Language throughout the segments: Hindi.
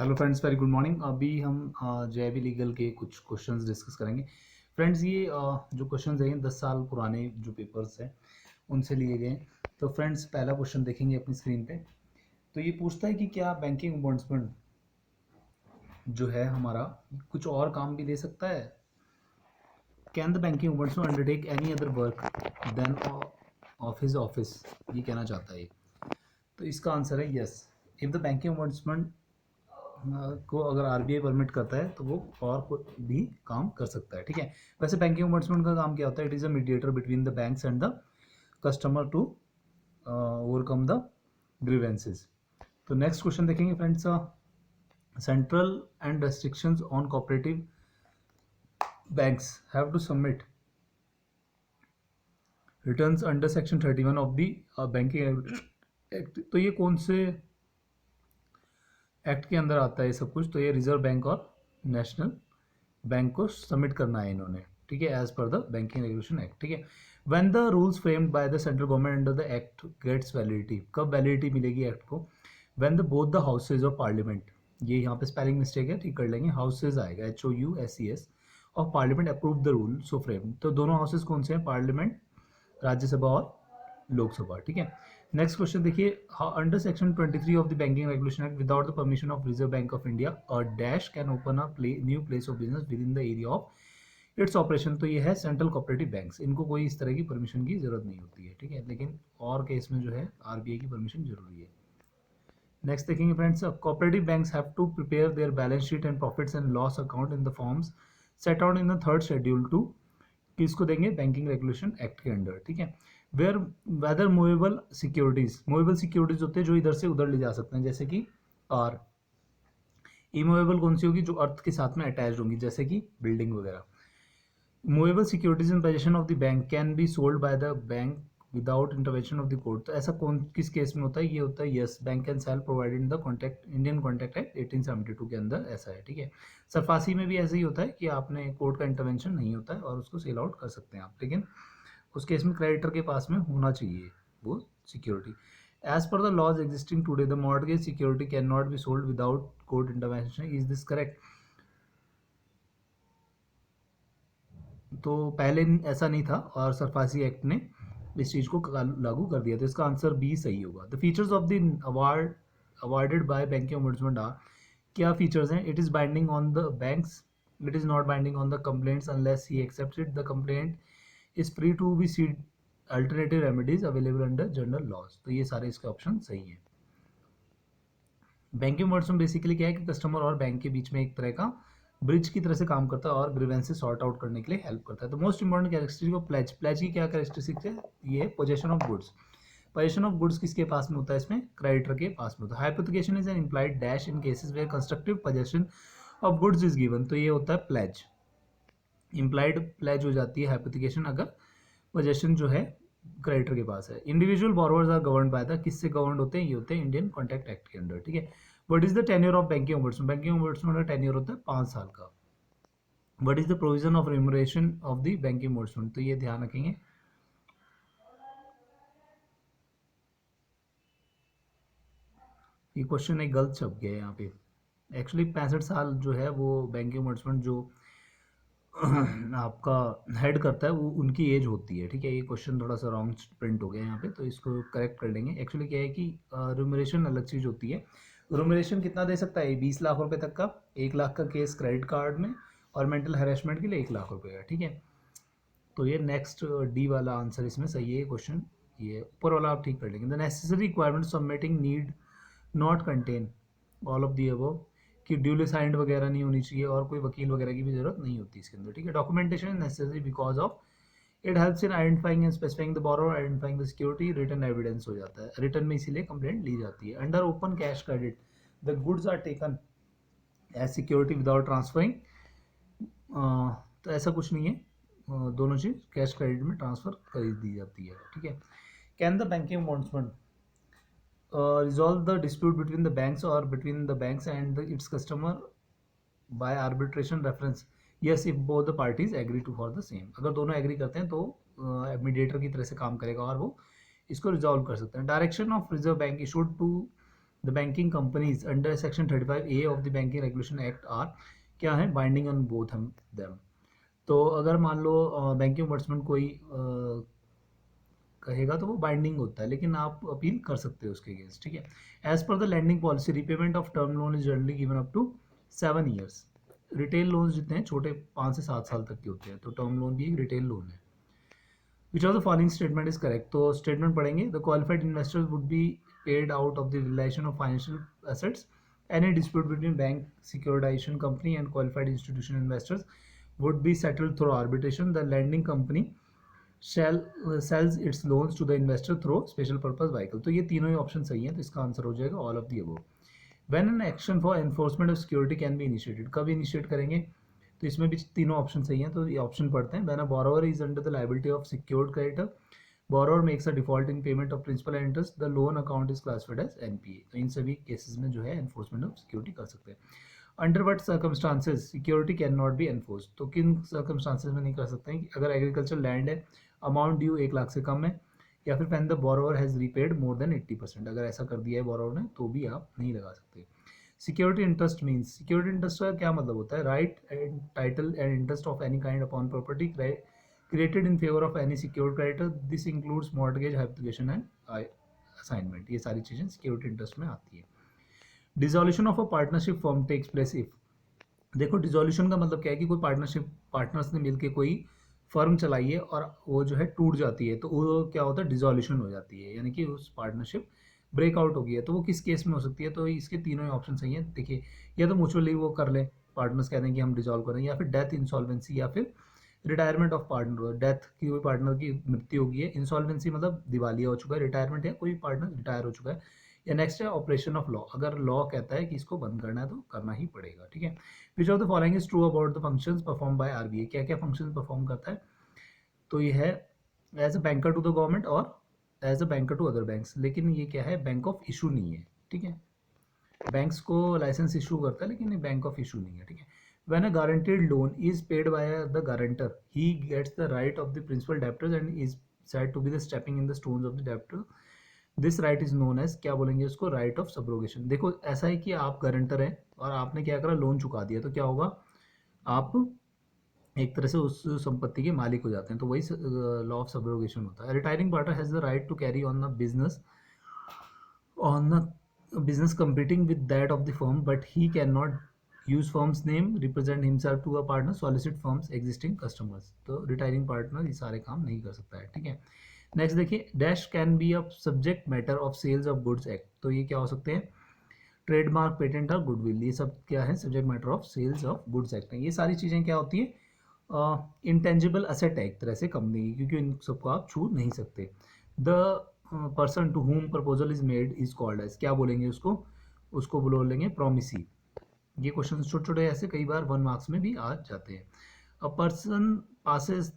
Hello friends, very good morning. अभी हम जेआईबी लीगल के कुछ क्वेश्चंस डिस्कस करेंगे। फ्रेंड्स, ये जो क्वेश्चंस हैं 10 साल पुराने जो पेपर्स हैं उनसे लिए गए हैं। तो फ्रेंड्स, पहला क्वेश्चन देखेंगे अपनी स्क्रीन पे। तो ये पूछता है कि क्या बैंकिंग ओम्बुड्समैन जो है हमारा कुछ और काम भी दे सकता है। Can the banking ombudsman undertake any other work than of his office, ये कहना चाहता है ये। तो इसका आंसर है yes. If the banking ombudsman को अगर आरबीआई परमिट करता है तो वो और कोई भी काम कर सकता है। ठीक है। वैसे बैंकिंग ओम्बुड्समैन का काम क्या होता है? It is a mediator between the banks and the customer to overcome the grievances. तो नेक्स्ट क्वेश्चन देखेंगे friends. Central and restrictions on cooperative banks have to submit returns under section 31 of the banking act. तो ये कौन से एक्ट के अंदर आता है ये सब कुछ? तो ये रिजर्व बैंक और नेशनल बैंक को सबमिट करना है इन्होंने। ठीक है, as per the banking regulation act. ठीक है। When the rules framed by the central government under the act gets validity, कब वैलिडिटी मिलेगी एक्ट को? When the both the houses of parliament, ये यहाँ पे स्पेलिंग मिस्टेक है, ठीक कर लेंगे, हाउसेज आएगा HOUSES of parliament approve the rule so framed. तो दोनों हाउसेज कौन से हैं? पार्लियामेंट, राज्यसभा और लोकसभा। ठीक है। नेक्स्ट क्वेश्चन देखिए। Under section 23 of the banking regulation act, without the permission of reserve bank of India a dash can open a new place of business with in the area of its operation. तो ये है सेंट्रल कोऑपरेटिव बैंक्स, इनको कोई इस तरह की परमिशन की जरूरत नहीं होती है। ठीक है, लेकिन और केस में जो है आरबीआई की परमिशन जरूरी है। नेक्स्ट देखेंगे friends. Cooperative banks have to prepare their balance sheet and profits and loss account in the forms set out in the third schedule to, किसको देंगे? बैंकिंग रेगुलेशन एक्ट के अंडर। ठीक है। वेयर वेदर मूवेबल सिक्योरिटीज होते हैं जो इधर से उधर ले जा सकते हैं, जैसे कि आर। इमूवेबल कौन सी होगी? जो अर्थ के साथ में अटैच होंगी, जैसे कि बिल्डिंग वगैरह। Movable securities in position of the bank can be sold by the bank without intervention of the court. तो ऐसा कौन किस केस में होता है? ये होता है yes, bank can sell provided in the contract Indian contract act 1872 के अंदर ऐसा है। ठीक है। सरफासी में भी ऐसा ही होता है कि आपने कोर्ट का इंटरवेंशन नहीं होता है और उसको सेल आउट कर सकते हैं आप, लेकिन उस केस में क्रेडिटर के पास में होना चाहिए वो security. As per the laws existing today the mortgage security can not be sold without court intervention, is this correct? तो पहले ऐसा नहीं था और सरफासी एक्ट ने इस चीज़ को लागू कर दिया, तो इसका आंसर बी सही होगा। The features of the award awarded by banking ombudsman are, क्या फीचर्स हैं? It is binding on the banks, it is not binding on the complaints unless he accepts it, the complaint is free to be seek alternative remedies available under general laws. तो ये सारे इसके ऑप्शन सही हैं। बैंकिंग ओम्बुड्समैन बेसिकली क्या है कि कस्टमर और बैंक के बीच में एक तरह का ब्रिज की तरह से काम करता है और ग्रीवेंसेस सॉर्ट आउट करने के लिए हेल्प करता है। तो most important characteristic of pledge, pledge की क्या कैरेक्टरिस्टिक है? ये है possession of goods. Possession of goods किसके पास में होता है? इसमें क्रेडिटर के पास में होता है। Hypothecation is an implied dash in cases where constructive possession of goods is given. तो ये होता है प्लेज। इम्प्लाइड प्लेज हो जाती है हाइपोथिकेशन अगर पोजेशन जो है क्रेडिटर के पास है। Individual borrowers are govern by the, किससे गवर्न होते हैं? ये होते हैं इंडियन कॉन्ट्रैक्ट एक्ट के अंडर। ठीक है। What is the tenure of banking ombudsman? Banking ombudsman का टेन्योर होता है 5 साल का। What is the provision of remuneration of the banking ombudsman? तो ये ध्यान रखेंगे। ये क्वेश्चन एक गलत छप गया है यहाँ पे। एक्चुअली 65 साल जो है वो बैंकिंग ओम्बुड्समैन जो आपका हेड करता है वो उनकी एज होती है। ठीक है, ये क्वेश्चन थोड़ा सा रॉन्ग प्रिंट हो गया यहाँ पे, तो इसको करेक्ट कर लेंगे। एक्चुअली क्या है कि रिम्यूनरेशन अलग चीज़ होती है। रिम्यूनरेशन कितना दे सकता है? 20 लाख रुपए तक का, 1 लाख का केस क्रेडिट कार्ड में, और मेंटल हैरेसमेंट के लिए 1 लाख रुपए का। ठीक है। तो ये नेक्स्ट डी वाला आंसर इसमें सही है क्वेश्चन। ये ऊपर वाला आप ठीक कर लेंगे। The necessary requirement submitting need not contain all of the above, कि ड्यूली साइंड वगैरह नहीं होनी चाहिए और कोई वकील वगैरह की भी जरूरत नहीं होती इसके अंदर। ठीक है। Documentation is necessary because of it helps in identifying and specifying the borrower, identifying the security, written evidence हो जाता है, रिटन में इसीलिए कंप्लेंट ली जाती है। Under open cash credit the goods are taken as security without transferring. तो ऐसा कुछ नहीं है, दोनों चीज़ कैश क्रेडिट में ट्रांसफर कर दी जाती है। ठीक है। Can the banking ombudsman resolve the dispute between the banks or between the banks and its customer by arbitration reference? Yes, if both the parties agree to for the same। अगर दोनों एग्री करते हैं तो मीडिएटर की तरह से काम करेगा और वो इसको रिजॉल्व कर सकते हैं। Direction of reserve bank issued to the banking companies under section 35A of the banking regulation act are क्या है, बाइंडिंग ऑन बोथ देम। तो अगर मान लो बैंकिंग ombudsman कोई कहेगा तो वो बाइंडिंग होता है, लेकिन आप अपील कर सकते हो उसके अगेंस्ट, ठीक है। As per the lending policy repayment of term loan is generally given up to 7 years. Retail loan जितने हैं छोटे 5 से 7 साल तक के होते हैं, तो टर्म लोन भी एक रिटेल लोन है। Which of the following statement is correct, तो स्टेटमेंट पढ़ेंगे। The qualified investors would be paid out of the relation of financial assets, any dispute between bank, securitization company and qualified institutional investors would be settled through arbitration. The lending company shall sells its loans to the investor through special purpose vehicle। तो ये तीनों ही ऑप्शन सही हैं, तो इसका आंसर हो जाएगा all of the above. When an action for enforcement of security can be initiated, कब इनिशिएट करेंगे, तो इसमें भी तीनों ऑप्शन सही हैं, तो ये ऑप्शन पढ़ते हैं। When a borrower is under the liability of secured creditor, borrower makes a default in payment of principal and interest, the loan account is classified as NPA. तो इन सभी केसेस में जो है एनफोर्समेंट ऑफ सिक्योरिटी कर सकते हैं। Under what circumstances security can not B enforce, तो किन सर्कमस्टांसेस में नहीं कर सकते हैं कि अगर एग्रीकल्चर लैंड है, अमाउंट ड्यू 1 लाख से कम है, या फिर when the borrower has repaid more than 80%, अगर ऐसा कर दिया है बोरोवर ने तो भी आप नहीं लगा सकते। Security interest means, security interest का क्या मतलब होता है, right and title and interest of any kind upon property created in favour of any secured creditor, this includes mortgage, hypothecation and assignment, ये सारी चीज़ें सिक्योरिटी इंटरेस्ट में आती है। Dissolution of a partnership firm takes place if, देखो डिसॉल्यूशन का मतलब क्या है कि कोई पार्टनरशिप पार्टनर्स ने मिलकर कोई फर्म चलाई है और वो जो है टूट जाती है, तो वो क्या होता है, डिसॉल्यूशन हो जाती है, यानी कि उस पार्टनरशिप ब्रेकआउट हो गई है। तो वो किस केस में हो सकती है, तो इसके तीनों ही ऑप्शन सही हैं। देखिए, या तो म्यूचुअली वो कर ले, पार्टनर्स कहते हैं कि हम डिसॉल्व करें, या फिर डेथ, इंसॉल्वेंसी, या फिर रिटायरमेंट ऑफ पार्टनर, डेथ की कोई पार्टनर की मृत्यु होगी है, इंसॉल्वेंसी मतलब दिवालिया हो चुका है, रिटायरमेंट है कोई पार्टनर रिटायर हो चुका है, या नेक्स्ट है ऑपरेशन ऑफ लॉ, अगर लॉ कहता है कि इसको बंद करना है तो करना ही पड़ेगा, ठीक है। Which of the following is true about the functions perform by RBI, क्या क्या फंक्शंस परफॉर्म करता है, तो ये है as a banker to the government और as a banker to other banks, लेकिन ये क्या है, बैंक ऑफ इशू नहीं है, ठीक है। बैंक्स को लाइसेंस इशू करता है, लेकिन ये बैंक ऑफ इशू नहीं है, ठीक है। When a guaranteed loan is paid by the guarantor, he gets the right of the principal debtors and is said to be the stepping in the stones of the debtor. This right is known as, क्या बोलेंगे उसको, right of subrogation। देखो ऐसा है कि आप गारंटर हैं और आपने क्या करा, लोन चुका दिया, तो क्या होगा, आप एक तरह से उस संपत्ति के मालिक हो जाते हैं, तो वही लॉ ऑफ सब्रोगेशन होता है। Retiring partner has the right to carry on the business competing with that of the firm, but he cannot use firm's name, represent himself to a partner, solicit firm's existing customers। तो रिटायरिंग पार्टनर ये सारे काम नहीं कर सकता है, ठीक है। नेक्स्ट देखिए, dash can be a subject matter of sales of goods act, तो ये क्या हो सकते हैं, ट्रेडमार्क, पेटेंट और गुडविल, ये सब क्या है, subject matter of sales of goods act है। ये सारी चीज़ें क्या होती है, इंटेंजिबल असेट है एक तरह से कंपनी की, क्योंकि इन सबको आप छू नहीं सकते। The person to whom proposal is made is called as, क्या बोलेंगे उसको, उसको बोलेंगे प्रोमिसी। ये क्वेश्चन छोटे छोटे ऐसे कई बार 1 मार्क्स में भी आ जाते हैं। A person passes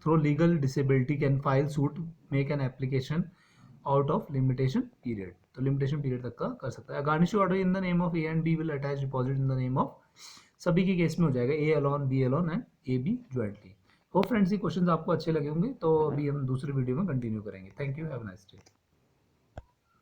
through legal disability can file suit, make an application out of limitation period, तो लिमिटेशन पीरियड तक का कर सकता है। Garnish order in the name of A and B will attach deposit in the name of, सभी के केस में हो जाएगा, A alone, B alone and A B jointly. Hope friends ये क्वेश्चंस आपको अच्छे लगे होंगे, तो अभी हम दूसरे वीडियो में कंटिन्यू करेंगे। Thank you, have a nice day.